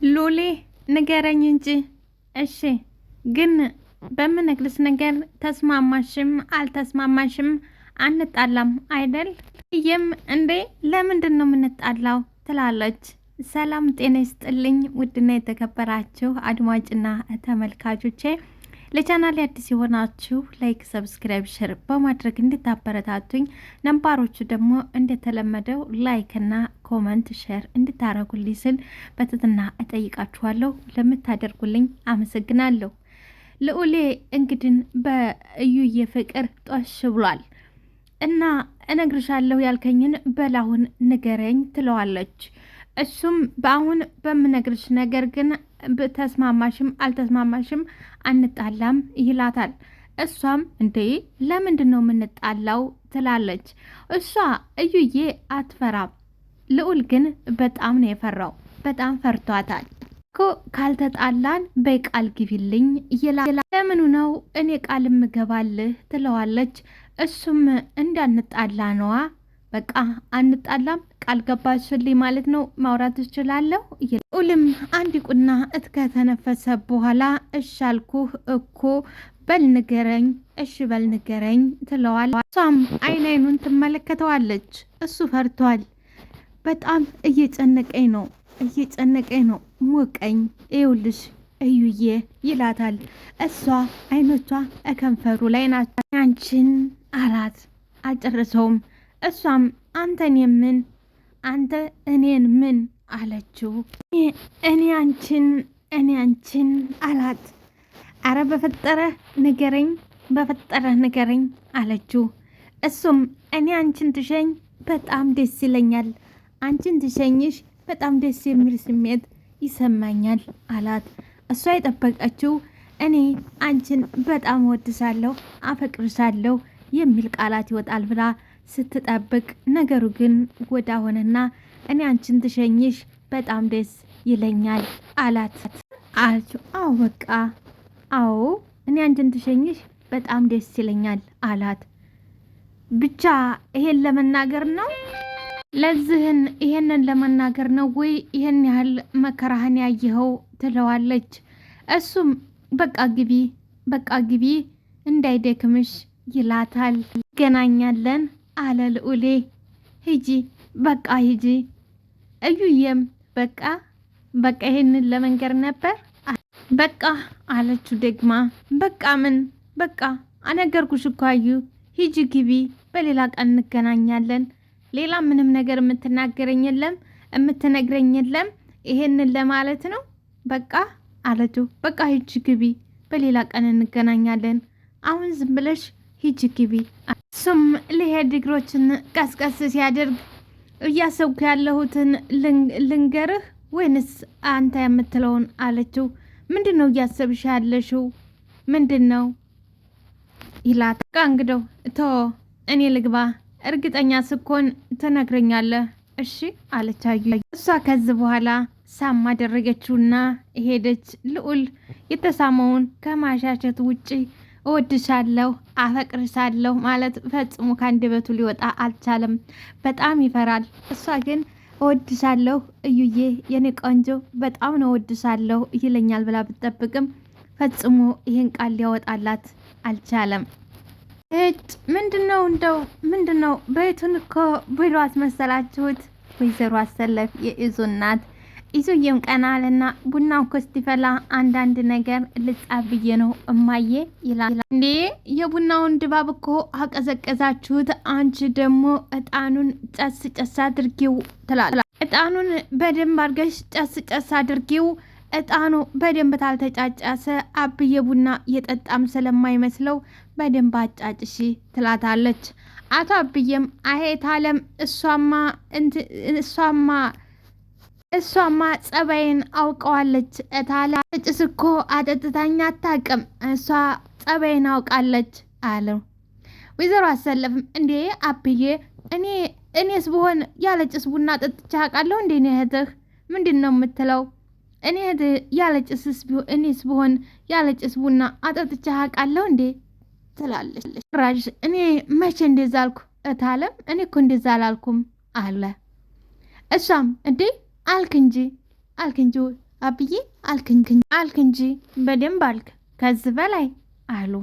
ሉሌ ንገረኝ እንጂ እሺ፣ ግን በምነግርሽ ነገር ተስማማሽም አልተስማማሽም አንጣላም አይደል? ይም እንዴ ለምንድን ነው የምንጣላው? ትላለች። ሰላም ጤና ይስጥልኝ ውድና የተከበራችሁ አድማጭና ተመልካቾቼ፣ ለቻናል አዲስ የሆናችሁ ላይክ፣ ሰብስክራይብ፣ ሼር በማድረግ እንድታበረታቱኝ፣ ነባሮቹ ደግሞ እንደተለመደው ላይክና ኮመንት ሼር እንድታረጉልኝ ስል በትህትና እጠይቃችኋለሁ። ለምታደርጉልኝ አመሰግናለሁ። ልዑሌ እንግዲህ በእዩዬ ፍቅር ጦሽ ብሏል እና እነግርሻለሁ ያልከኝን በላሁን ንገረኝ ትለዋለች። እሱም በአሁን በምነግርሽ ነገር ግን ተስማማሽም አልተስማማሽም አንጣላም ይላታል። እሷም እንዴ ለምንድን ነው የምንጣላው ትላለች። እሷ እዩዬ አትፈራም፣ ልዑል ግን በጣም ነው የፈራው። በጣም ፈርቷታል እኮ። ካልተጣላን በቃል ግቢልኝ ይላል። ለምኑ ነው እኔ ቃል ምገባልህ ትለዋለች። እሱም እንዳንጣላ ነዋ። በቃ አንጣላም ቃል ገባሽልኝ ማለት ነው፣ ማውራት እችላለሁ። ልዑልም አንድ ቁና ከተነፈሰ በኋላ እሻልኩህ እኮ በል ንገረኝ፣ እሺ በል ንገረኝ ትለዋለች። እሷም አይኑን ትመለከተዋለች። እሱ ፈርቷል። በጣም እየጨነቀኝ ነው ሞቀኝ፣ ይኸውልሽ እዩዬ ይላታል። እሷ አይኖቿ ከንፈሩ ላይ ናቸው። አንቺን አላት። አልጨረሰውም። እሷም አንተን የምን አንተ እኔን ምን አለችው። እኔ አንቺን አላት። አረ በፈጠረህ ንገረኝ አለችው። እሱም እኔ አንቺን ትሸኝ በጣም ደስ ይለኛል፣ አንቺን ትሸኝሽ በጣም ደስ የሚል ስሜት ይሰማኛል አላት። እሷ የጠበቀችው እኔ አንቺን በጣም ወድሳለሁ፣ አፈቅርሳለሁ የሚል ቃላት ይወጣል ብላ ስትጠብቅ፣ ነገሩ ግን ወዳ ሆነና እኔ አንቺን ትሸኝሽ በጣም ደስ ይለኛል አላት። አዎ በቃ አዎ እኔ አንቺን ትሸኝሽ በጣም ደስ ይለኛል አላት። ብቻ ይሄን ለመናገር ነው ይሄንን ለመናገር ነው ወይ ይሄን ያህል መከራህን ያየኸው ትለዋለች። እሱም በቃ ግቢ እንዳይደክምሽ ይላታል። ይገናኛለን አለ ልዑሌ። ሂጂ በቃ ሂጂ። እዩዬም በቃ ይሄንን ለመንገር ነበር በቃ አለችው ደግማ። በቃ ምን በቃ አነገርኩሽ እኮ አዩ፣ ሂጂ ግቢ፣ በሌላ ቀን እንገናኛለን። ሌላ ምንም ነገር የምትነግረኝ የለም ይሄንን ለማለት ነው በቃ አለችው። በቃ ሂጂ ግቢ፣ በሌላ ቀን እንገናኛለን። አሁን ዝም ብለሽ ሂጂ ግቢ። እሱም ሊሄድ እግሮችን ቀስቀስ ሲያደርግ እያሰብኩ ያለሁትን ልንገርህ ወይንስ አንተ የምትለውን አለችው። ምንድን ነው እያሰብሽ ያለሽው? ምንድን ነው ይላት። በቃ እንግደው እኔ ልግባ፣ እርግጠኛ ስኮን ትነግረኛለህ እሺ አለች አዩ። እሷ ከዚህ በኋላ ሳም አደረገችውና ሄደች። ልዑል የተሳመውን ከማሻሸት ውጪ እወድሻለሁ፣ አፈቅርሻለሁ ማለት ፈጽሞ ከአንደበቱ ሊወጣ አልቻለም። በጣም ይፈራል። እሷ ግን እወድሻለሁ እዩዬ የኔ ቆንጆ በጣም ነው እወድሻለሁ ይለኛል ብላ ብትጠብቅም ፈጽሞ ይህን ቃል ሊያወጣላት አልቻለም። ምንድነው ቤቱን እኮ ቢሮ አስመሰላችሁት። ወይዘሮ አሰለፍ የኢዙ እናት። ኢዙዬም ቀና አለና ቡና እኮ እስቲፈላ አንዳንድ ነገር ልጻፍ ብዬ ነው እማዬ ይላል። እንዴ የቡናውን ድባብ እኮ አቀዘቀዛችሁት፣ አንቺ ደግሞ እጣኑን ጨስ አድርጊው ትላለች። እጣኑን በደንብ አድርገሽ ጨስ አድርጊው፣ እጣኑ በደንብ ታልተጫጫሰ አብዬ ቡና የጠጣም ስለማይመስለው በደንብ አጫጭሺ ትላታለች። አቶ አብዬም አሄት አለም እሷማ ጸባይን አውቀዋለች እታላ ጭስ እኮ አጠጥታኛ አታቅም፣ እሷ ጸባይን አውቃለች አለው። ወይዘሮ አሰለፍም እንዴ አብዬ እኔስ ብሆን ያለ ጭስ ቡና ጠጥቻ አውቃለሁ እንዴ? እህትህ ምንድን ነው የምትለው? እኔስ ብሆን ያለ ጭስ ቡና አጠጥቻ አውቃለሁ እንዴ ትላለች። ራሽ እኔ መቼ እንደዛ አልኩ እታለም? እኔ እኮ እንደዛ አላልኩም አለ። እሷም እንዴ አልክ እንጂ አብዬ አልክ እንጂ በደንብ አልክ፣ ከዚህ በላይ አሉ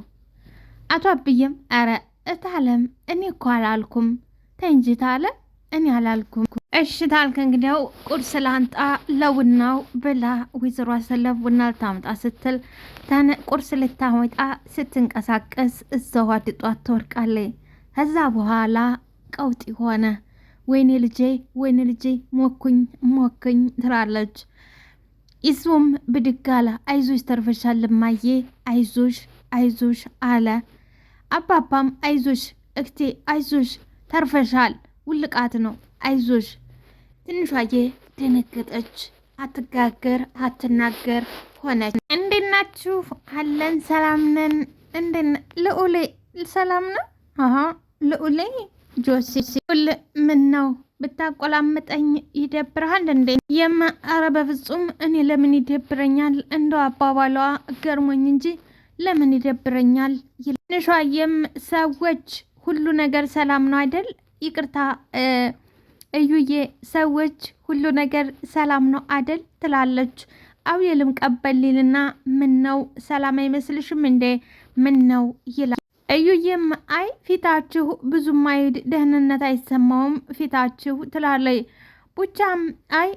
አቶ አብዬም። ኧረ እታለም እኔ እኮ አላልኩም፣ ተይ እንጂ ታለ እኔ አላልኩም። እሺ ታልክ እንግዲያው ቁርስ ላንጣ ለቡናው ብላ ወይዘሮ አሰለፍ ቡና ልታመጣ ስትል ቁርስ ልታመጣ ስትንቀሳቀስ እዛው አድጧት ትወድቃለች። ከዛ በኋላ ቀውጢ ሆነ። ወይኔ ልጄ ሞኩኝ ትላለች። ይሱም ብድግ አለ። አይዞሽ ተርፈሻል እማዬ፣ አይዞሽ አለ። አባባም አይዞሽ እክቴ አይዞሽ ተርፈሻል፣ ውልቃት ነው አይዞሽ። ትንሿዬ ደነገጠች። አትጋገር አትናገር ሆነች። እንዴት ናችሁ? አለን ሰላም ነን። ልዑሌ ሰላም ነው? ልዑሌ ጆሲ ምን ነው ብታቆላምጠኝ ይደብርሃል እንዴ? ኧረ በፍጹም እኔ ለምን ይደብረኛል? እንደው አባባሏ ገርሞኝ እንጂ ለምን ይደብረኛል? ትንሿዬም ሰዎች ሁሉ ነገር ሰላም ነው አይደል? ይቅርታ እዩዬ፣ ሰዎች ሁሉ ነገር ሰላም ነው አደል ትላለች። አብየልም ቀበሊልና ምን ነው ሰላም አይመስልሽም እንዴ? ምን ነው ይላል። እዩዬም አይ ፊታችሁ ብዙም አይድ ደህንነት አይሰማውም ፊታችሁ ትላለች። ቡቻም አይ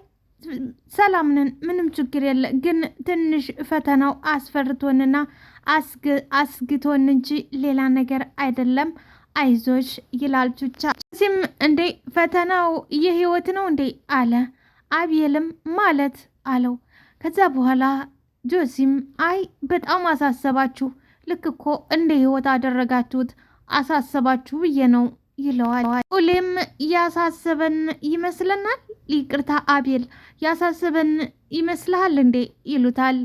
ሰላም ነን፣ ምንም ችግር የለ፣ ግን ትንሽ ፈተናው አስፈርቶንና አስግቶን እንጂ ሌላ ነገር አይደለም፣ አይዞሽ ይላል ቹቻ። ሲም እንዴ ፈተናው የህይወት ነው እንዴ አለ። አብየልም ማለት አለው። ከዛ በኋላ ጆሲም አይ በጣም አሳሰባችሁ፣ ልክ እኮ እንደ ህይወት አደረጋችሁት፣ አሳሰባችሁ ብዬ ነው ይለዋል። ሁሌም ያሳሰበን ይመስለናል። ይቅርታ አቤል፣ ያሳሰበን ይመስልሃል እንዴ ይሉታል።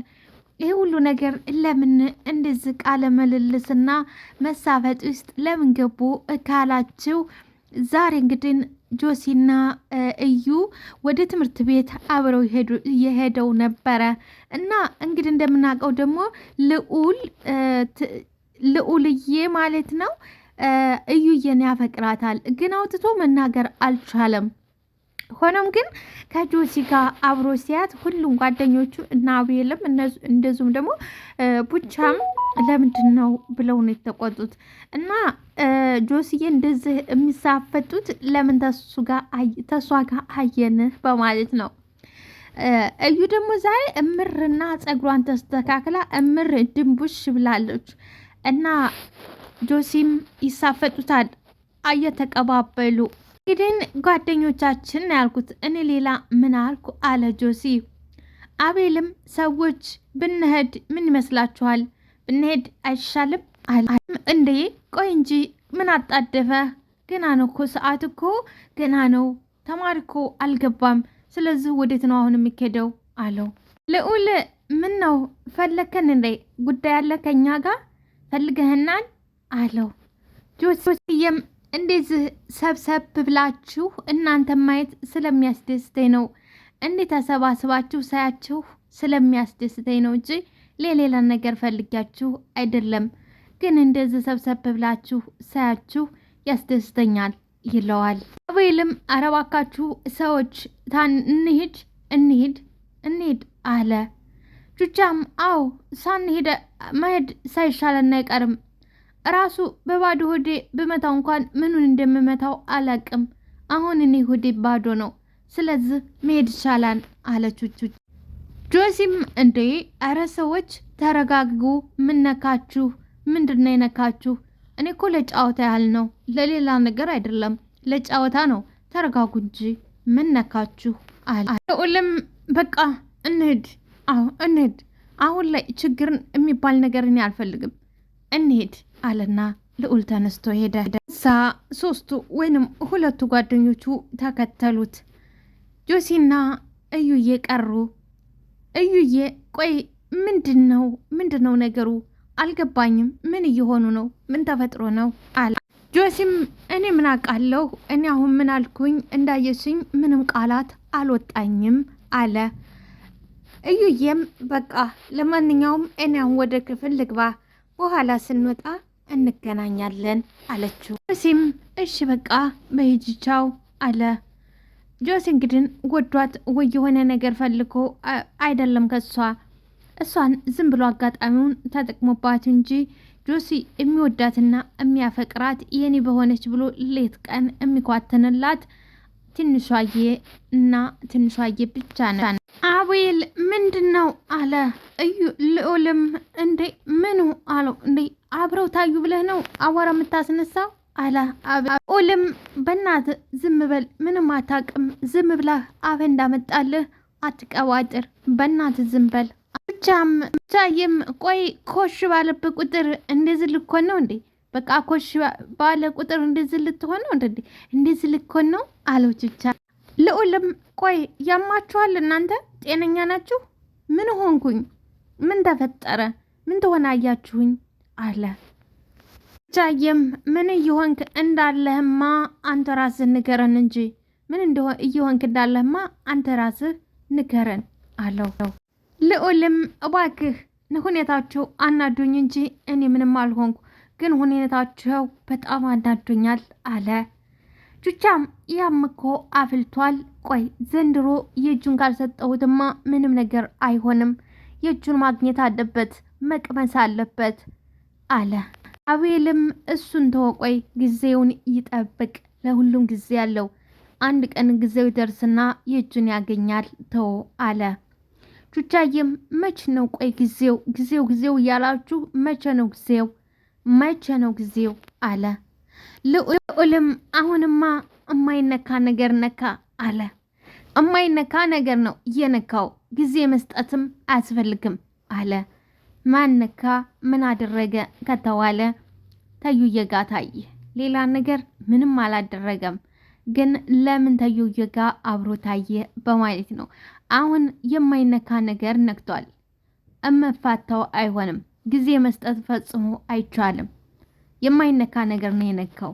ይህ ሁሉ ነገር ለምን እንደዚህ ቃለ ምልልስና መሳፈጥ ውስጥ ለምን ገቡ ካላችሁ፣ ዛሬ እንግዲህ ጆሲና እዩ ወደ ትምህርት ቤት አብረው የሄደው ነበረ እና እንግዲህ እንደምናውቀው ደግሞ ልዑልዬ ማለት ነው እዩዬን ያፈቅራታል፣ ግን አውጥቶ መናገር አልቻለም። ሆኖም ግን ከጆሲ ጋር አብሮ ሲያት ሁሉም ጓደኞቹ እና አቤልም እንደዚሁም ደግሞ ቡቻም ለምንድን ነው ብለው ነው የተቆጡት። እና ጆሲዬ እንደዚህ የሚሳፈጡት ለምን ተሷ ጋር አየንህ በማለት ነው። እዩ ደግሞ ዛሬ እምርና ጸጉሯን ተስተካክላ እምር ድንቡሽ ብላለች። እና ጆሲም ይሳፈጡታል እየተቀባበሉ። እንግዲህ ጓደኞቻችን ያልኩት እኔ ሌላ ምን አልኩ አለ ጆሲ። አቤልም ሰዎች ብንሄድ ምን ይመስላችኋል? ብንሄድ አይሻልም አለ። እንዴ ቆይ እንጂ ምን አጣደፈ? ገና ነው እኮ ሰዓት እኮ ገና ነው። ተማሪ እኮ አልገባም። ስለዚህ ወዴት ነው አሁን የሚኬደው አለው። ልዑል ምን ነው ፈለከን እንዴ? ጉዳይ አለ ከኛ ጋር ፈልገህናል አለው። ጆሲም እንደዚህ ሰብሰብ ብላችሁ እናንተ ማየት ስለሚያስደስተኝ ነው። እንዴት ተሰባስባችሁ ሳያችሁ ስለሚያስደስተኝ ነው እንጂ ሌላ ነገር ፈልጊያችሁ አይደለም። ግን እንደዚህ ሰብሰብ ብላችሁ ሳያችሁ ያስደስተኛል ይለዋል። አቤልም አረባካችሁ ሰዎች እንሂድ አለ። ቹቻም አዎ ሳንሄድ መሄድ ሳይሻለን አይቀርም። ራሱ በባዶ ሆዴ ብመታው እንኳን ምኑን እንደምመታው አላቅም። አሁን እኔ ሆዴ ባዶ ነው። ስለዚህ መሄድ ይቻላል አለች። ጆሲም እንዴ አረ ሰዎች ተረጋጉ፣ ምን ነካችሁ? ምንድን ነው የነካችሁ? እኔ እኮ ለጫወታ ያህል ነው፣ ለሌላ ነገር አይደለም፣ ለጫወታ ነው። ተረጋጉ እንጂ ምን ነካችሁ አለ። ሁሉም በቃ እንሂድ፣ እንሂድ። አሁን ላይ ችግርን የሚባል ነገር እኔ አልፈልግም፣ እንሂድ አለና ልዑል ተነስቶ ሄደ። ሶስቱ ወይንም ሁለቱ ጓደኞቹ ተከተሉት። ጆሲና እዩዬ ቀሩ። እዩዬ ቆይ ምንድነው ነገሩ? አልገባኝም። ምን እየሆኑ ነው? ምን ተፈጥሮ ነው አለ። ጆሲም እኔ ምን አውቃለሁ? እኔ አሁን ምን አልኩኝ? እንዳየሽኝ ምንም ቃላት አልወጣኝም አለ። እዩዬም በቃ ለማንኛውም እኔ አሁን ወደ ክፍል ልግባ፣ በኋላ ስንወጣ እንገናኛለን አለችው። ጆሲም እሺ በቃ በሂጂ ቻው አለ። ጆሲ እንግዲህ ወዷት ወይ የሆነ ነገር ፈልጎ አይደለም እሷን ዝም ብሎ አጋጣሚውን ተጠቅሞባት እንጂ ጆሲ የሚወዳትና የሚያፈቅራት የኔ በሆነች ብሎ ሌት ቀን የሚኳትንላት ትንሿዬ እና ትንሿዬ ብቻ ነው። አቤል ምንድነው አለ። እዩ ልዑልም እንዴ ምኑ አለው። እንዴ አብረው ታዩ ብለህ ነው አዋራ የምታስነሳው አለ። ልዑልም በእናት ዝም በል ምንም አታውቅም፣ ዝም ብላህ አፈ እንዳመጣልህ አትቀባጥር፣ በእናት ዝም በል ብቻዬም ቆይ ኮሽ ባለበት ቁጥር እንደዚህ ልኮን ነው እንዴ? በቃ ኮሽ ባለ ቁጥር እንደዚህ ልትሆን ነው እንዴ? እንደዚህ ልኮን ነው አለው ቹቻ። ልዑልም ቆይ ያማችኋል እናንተ ጤነኛ ናችሁ? ምን ሆንኩኝ? ምን ተፈጠረ? ምን ትሆን አያችሁኝ? አለ ቹቻዬም ምን እየሆንክ እንዳለህማ አንተ ራስህ ንገረን እንጂ ምን እየሆንክ እንዳለህማ አንተ ራስህ ንገረን አለው። ልዑልም እባክህ ሁኔታቸው አናዶኝ እንጂ እኔ ምንም አልሆንኩ፣ ግን ሁኔታቸው በጣም አናዶኛል አለ። ቹቻም ያም እኮ አፍልቷል። ቆይ ዘንድሮ የእጁን ካልሰጠሁትማ ምንም ነገር አይሆንም፣ የእጁን ማግኘት አለበት፣ መቅመስ አለበት አለ። አቤልም እሱን ተወው፣ ቆይ ጊዜውን ይጠብቅ፣ ለሁሉም ጊዜ ያለው አንድ ቀን ጊዜው ይደርስና የእጁን ያገኛል፣ ተወው አለ። ቹቻዬም መች ነው ቆይ ጊዜው እያላችሁ መቼ ነው ጊዜው አለ። ልዑልም አሁንማ እማይነካ ነገር ነካ አለ። እማይነካ ነገር ነው እየነካው፣ ጊዜ መስጠትም አያስፈልግም አለ። ማን ነካ ምን አደረገ ከተባለ ተዩዬ ጋ ታየ፣ ሌላ ነገር ምንም አላደረገም። ግን ለምን ተዩዬ ጋ አብሮ ታየ በማለት ነው። አሁን የማይነካ ነገር ነክቷል። እመፋታው አይሆንም። ጊዜ መስጠት ፈጽሞ አይቻልም። የማይነካ ነገር ነው የነካው።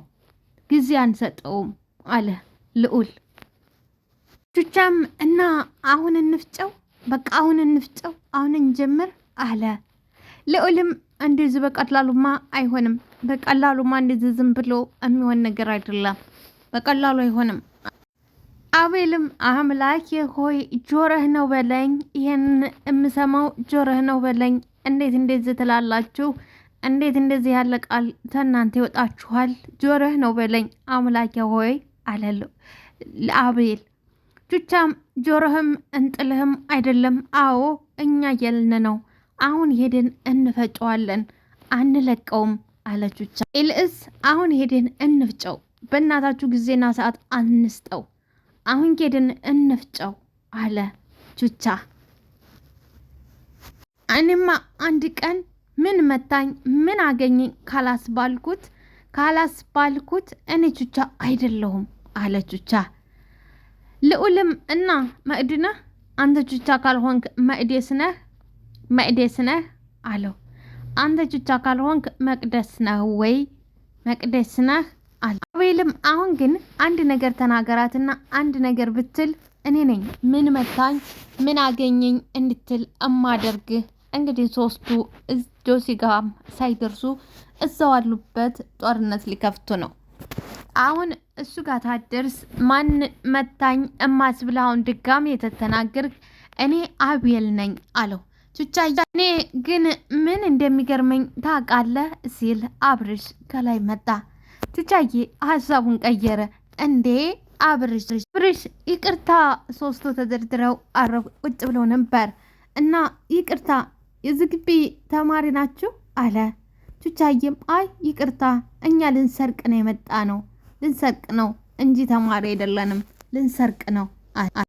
ጊዜ አንሰጠውም አለ ልዑል። ቹቻም እና አሁን እንፍጨው፣ በቃ አሁን እንፍጨው፣ አሁን እንጀምር አለ። ልዑልም እንደዚህ በቀላሉማ አይሆንም፣ በቀላሉማ እንደዚህ ዝም ብሎ የሚሆን ነገር አይደለም፣ በቀላሉ አይሆንም። አቤልም አምላኬ ሆይ ጆረህ ነው በለኝ፣ ይሄን የምሰማው ጆረህ ነው በለኝ። እንዴት እንደዚህ ትላላችሁ? እንዴት እንደዚህ ያለ ቃል ተናንተ ይወጣችኋል? ጆረህ ነው በለኝ አምላኬ ሆይ አለሉ አቤል። ቹቻም ጆረህም እንጥልህም አይደለም፣ አዎ እኛ የልን ነው። አሁን ሄደን እንፈጨዋለን፣ አንለቀውም አለ ቹቻ። ኤልእስ አሁን ሄደን እንፍጨው፣ በእናታችሁ ጊዜና ሰዓት አንስጠው፣ አሁን ሄደን እንፍጨው አለ ቹቻ። እኔማ አንድ ቀን ምን መታኝ ምን አገኘኝ ካላስባልኩት እኔ ቹቻ አይደለሁም አለ ቹቻ። ልዑልም እና መቅድነህ አንተ ቹቻ ካልሆንክ መቅደስ ነህ አለው። አንተ ቹቻ ካልሆንክ መቅደስ ነህ ወይ መቅደስ ነህ አለ። አቤልም አሁን ግን አንድ ነገር ተናገራትና አንድ ነገር ብትል እኔ ነኝ ምን መታኝ ምን አገኘኝ እንድትል እማደርግህ። እንግዲህ ሶስቱ ጆሲ ጋር ሳይደርሱ እዛው አሉበት ጦርነት ሊከፍቱ ነው። አሁን እሱ ጋር ታደርስ ማን መታኝ እማስብላውን ድጋሚ የተተናገር እኔ አቤል ነኝ አለው። ቹቻ እኔ ግን ምን እንደሚገርመኝ ታውቃለህ ሲል አብርሽ ከላይ መጣ። ቹቻዬ ሀሳቡን ቀየረ። እንዴ አብርሽ ይቅርታ፣ ሶስቱ ተደርድረው ቁጭ ብለው ነበር እና ይቅርታ የዚህ ግቢ ተማሪ ናችሁ አለ። ቹቻዬም አይ ይቅርታ እኛ ልንሰርቅ ነው የመጣ ነው፣ ልንሰርቅ ነው እንጂ ተማሪ አይደለንም፣ ልንሰርቅ ነው።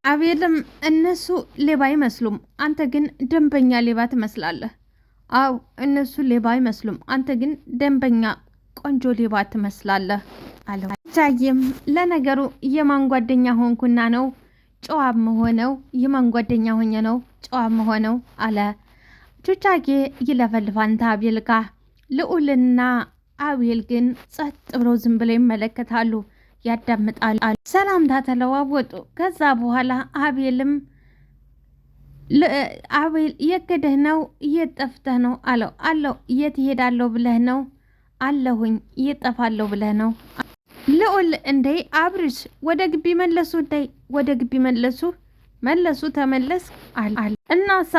አቤልም እነሱ ሌባ አይመስሉም፣ አንተ ግን ደንበኛ ሌባ ትመስላለህ። አው እነሱ ሌባ አይመስሉም፣ አንተ ግን ደንበኛ ቆንጆ ሌባ ትመስላለህ አለው። ቹቻዬም ለነገሩ የማን ጓደኛ ሆንኩና ነው ጨዋ መሆነው? የማን ጓደኛ ሆኜ ነው ጨዋ መሆነው አለ። ቹቻዬ ይለፈልፋንታ አቤል ጋ። ልዑልና አቤል ግን ጸጥ ብለው ዝም ብለው ይመለከታሉ፣ ያዳምጣሉ። ሰላምታ ተለዋወጡ። ከዛ በኋላ አቤል የት ሄደህ ነው? የት ጠፍተህ ነው አለው። የት ይሄዳለሁ ብለህ ነው? አለሁኝ። የት ጠፋለሁ ብለህ ነው? ልዑል እንዴ አብርሽ ወደ ግቢ መለሱ፣ እንዴ ወደ ግቢ መለሱ ተመለስ አለ። እናሳ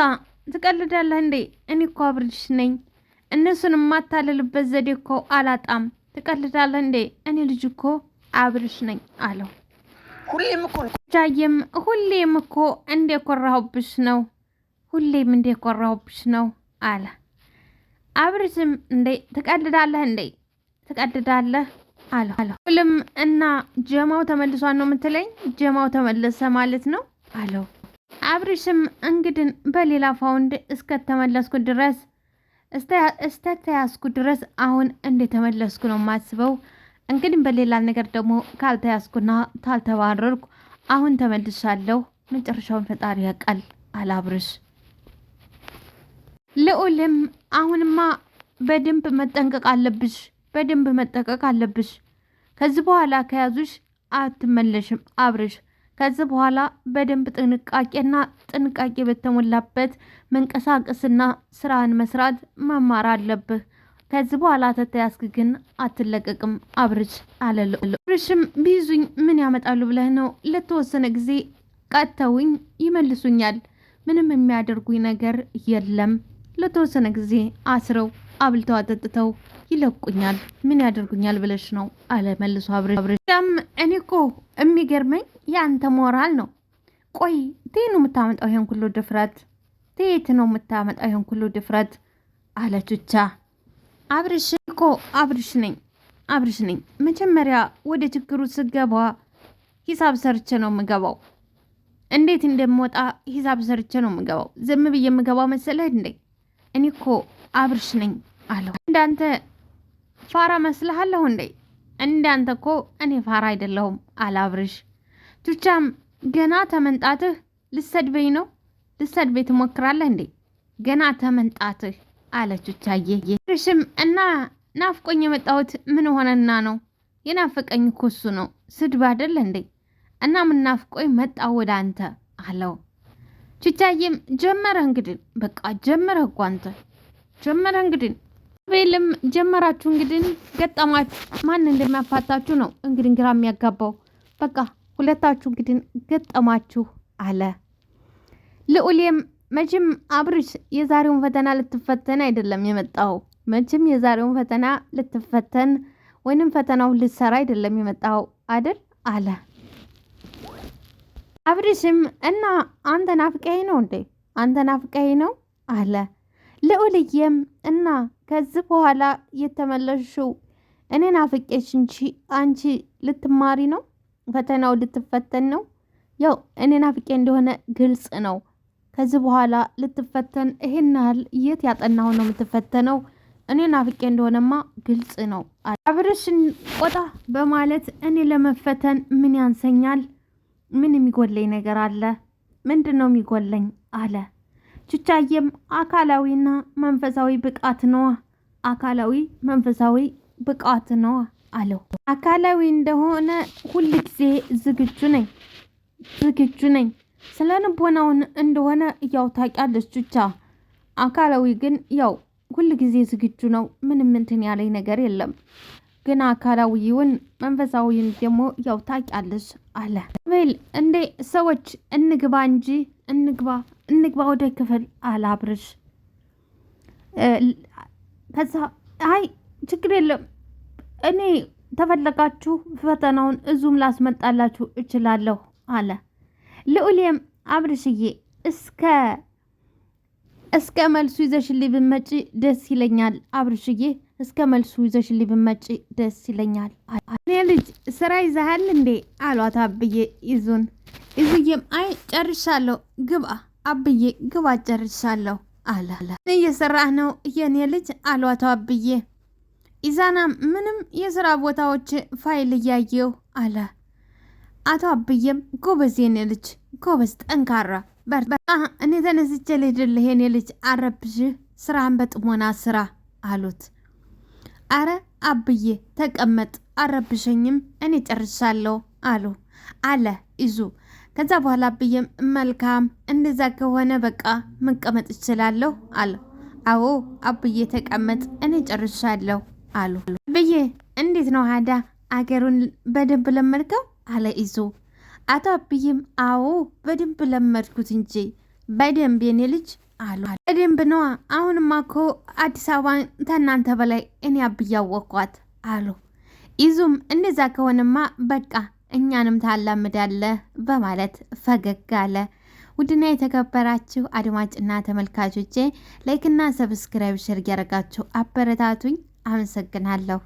ትቀልዳለህ እንዴ? እኔ እኮ አብርሽ ነኝ። እነሱን የማታለልበት ዘዴ እኮ አላጣም። ትቀልዳለህ እንዴ? እኔ ልጅ እኮ አብርሽ ነኝ አለው። ሁሌም እኮ እንደኮራሁብሽ ነው፣ ሁሌም እንደኮራሁብሽ ነው አለ። አብርሽም እንዴ ትቀልዳለህ እንዴ? ትቀልዳለህ አለው። ሁሉም እና ጀማው ተመልሷን ነው የምትለኝ? ጀማው ተመለሰ ማለት ነው አለው። አብርሽም እንግዲህ በሌላ ፋውንድ እስከተመለስኩ ድረስ እስተተያዝኩ ድረስ አሁን እንደተመለስኩ ነው የማስበው። እንግዲህ በሌላ ነገር ደግሞ ካልተያዝኩና ካልተባረርኩ አሁን ተመልሻለሁ። መጨረሻውን ፈጣሪ ያውቃል አለ አብርሽ። ልዑልም አሁንማ በደንብ መጠንቀቅ አለብሽ፣ ከዚህ በኋላ ከያዙሽ አትመለሽም አብርሽ። ከዚህ በኋላ በደንብ ጥንቃቄ በተሞላበት መንቀሳቀስና ስራን መስራት መማር አለብህ። ከዚህ በኋላ ተተያዝክ ግን አትለቀቅም አብርሽ አለ ልዑል። አብርሽም ቢይዙኝ ምን ያመጣሉ ብለህ ነው? ለተወሰነ ጊዜ ቀጥተውኝ ይመልሱኛል። ምንም የሚያደርጉኝ ነገር የለም። ለተወሰነ ጊዜ አስረው አብልተው አጠጥተው ይለቁኛል። ምን ያደርጉኛል ብለሽ ነው አለ መልሶ አብርሽ። እኔ እኮ የሚገርመኝ ያንተ ሞራል ነው። ቆይ ትሄት ነው የምታመጣው ይሄን ሁሉ ድፍረት? ትሄት ነው የምታመጣው ይሄን ሁሉ ድፍረት አለች። ብቻ አብርሽ እኮ አብርሽ ነኝ። መጀመሪያ ወደ ችግሩ ስገባ ሂሳብ ሰርቼ ነው የምገባው። እንዴት እንደምወጣ ሂሳብ ሰርቼ ነው የምገባው። ዝም ብዬ የምገባው መሰለህ እንዴ? እኔ እኮ አብርሽ ነኝ አለው። እንዳንተ ፋራ መስልሃለሁ እንዴ? እንዳንተ እኮ እኔ ፋራ አይደለሁም አለ አብርሽ። ቱቻም ገና ተመንጣትህ ልሰድበኝ ነው? ልሰድበኝ ትሞክራለህ እንዴ? ገና ተመንጣትህ አለች ቱቻዬ። አብርሽም እና ናፍቆኝ የመጣሁት ምን ሆነና ነው? የናፈቀኝ እኮ እሱ ነው፣ ስድብ አይደለ እንዴ? እና ምን ናፍቆኝ መጣሁ ወደ አንተ አለው። ቹቻዬም ጀመረ እንግዲህ በቃ ጀመረ እኮ አንተ ጀመረ እንግዲህ ቤልም ጀመራችሁ እንግዲህ ገጠማችሁ። ማን እንደሚያፋታችሁ ነው እንግዲህ ግራ የሚያጋባው። በቃ ሁለታችሁ እንግዲህ ገጠማችሁ አለ ልዑልም። መቼም አብርሽ የዛሬውን ፈተና ልትፈተን አይደለም የመጣው። መቼም የዛሬውን ፈተና ልትፈተን ወይንም ፈተናውን ልትሰራ አይደለም የመጣው አይደል አለ አብርሽም። እና አንተ ናፍቀኸኝ ነው እንዴ? አንተ ናፍቀኸኝ ነው አለ ልዑልዬም። እና ከዚህ በኋላ የተመለሽው እኔ ናፍቄሽ እንጂ አንቺ ልትማሪ ነው? ፈተናው ልትፈተን ነው? ያው እኔ ናፍቄ እንደሆነ ግልጽ ነው። ከዚህ በኋላ ልትፈተን ይሄን ያህል የት ያጠናው ነው የምትፈተነው? እኔ ናፍቄ እንደሆነማ ግልጽ ነው። አብርሽን ቆጣ በማለት እኔ ለመፈተን ምን ያንሰኛል? ምን የሚጎለኝ ነገር አለ? ምንድን ነው የሚጎለኝ አለ ቹቻዬም። አካላዊና መንፈሳዊ ብቃት ነው። አካላዊ መንፈሳዊ ብቃት ነው አለው። አካላዊ እንደሆነ ሁል ጊዜ ዝግጁ ነኝ። ስለ ንቦናውን እንደሆነ ያው ታውቂያለሽ ቹቻ። አካላዊ ግን ያው ሁል ጊዜ ዝግጁ ነው። ምንም እንትን ያለኝ ነገር የለም። ግን አካላዊውን መንፈሳዊውን ደግሞ ያው ታውቂያለሽ አለ ቤል። እንዴ ሰዎች እንግባ እንጂ እንግባ ወደ ክፍል አለ አብርሽ። ከዛ አይ ችግር የለም እኔ ተፈለጋችሁ ፈተናውን እዙም ላስመጣላችሁ እችላለሁ አለ ልዑልም። አብርሽዬ እስከ መልሱ ይዘሽልኝ ብትመጪ ደስ ይለኛል። አብርሽዬ እስከ መልሱ ይዘሽልኝ ብትመጪ ደስ ይለኛል። እኔ ልጅ ስራ ይዘሃል እንዴ አሏት አብዬ ይዙዬም አይ ጨርሻለሁ፣ ግባ አብዬ ግባ ጨርሻለሁ አለ። እየሰራህ ነው የኔ ልጅ አሏት አብዬ። ኢዛናም ምንም የስራ ቦታዎች ፋይል እያየው አለ። አቶ አብዬም ጎበዝ የኔ ልጅ ጎበዝ፣ ጠንካራ በርታ። እኔ ተነስቼ ልሄድልህ የኔ ልጅ አረብሽህ፣ ስራህን በጥሞና ስራ አሉት። አረ አብዬ ተቀመጥ፣ አረብሸኝም እኔ ጨርሻለሁ አለ ይዙ። ከዛ በኋላ አብዬም መልካም እንደዛ ከሆነ በቃ መቀመጥ እችላለሁ አለ። አዎ አብዬ ተቀመጥ፣ እኔ ጨርሻለሁ አሉ። አብዬ እንዴት ነው ሀዳ አገሩን በደንብ ለመድከው አለ ኢዙ። አቶ አብይም አዎ በደንብ ለመድኩት እንጂ በደንብ የኔ ልጅ አሉ። በደንብ ነዋ። አሁንማ እኮ አዲስ አበባን ከእናንተ በላይ እኔ አብይ አወቅኳት አሉ። ኢዙም እንደዛ ከሆነማ በቃ እኛንም ታላምዳለህ በማለት ፈገግ አለ። ውድና የተከበራችሁ አድማጭና ተመልካቾቼ ላይክና ሰብስክራይብ ሸር ያደረጋችሁ አበረታቱኝ። አመሰግናለሁ።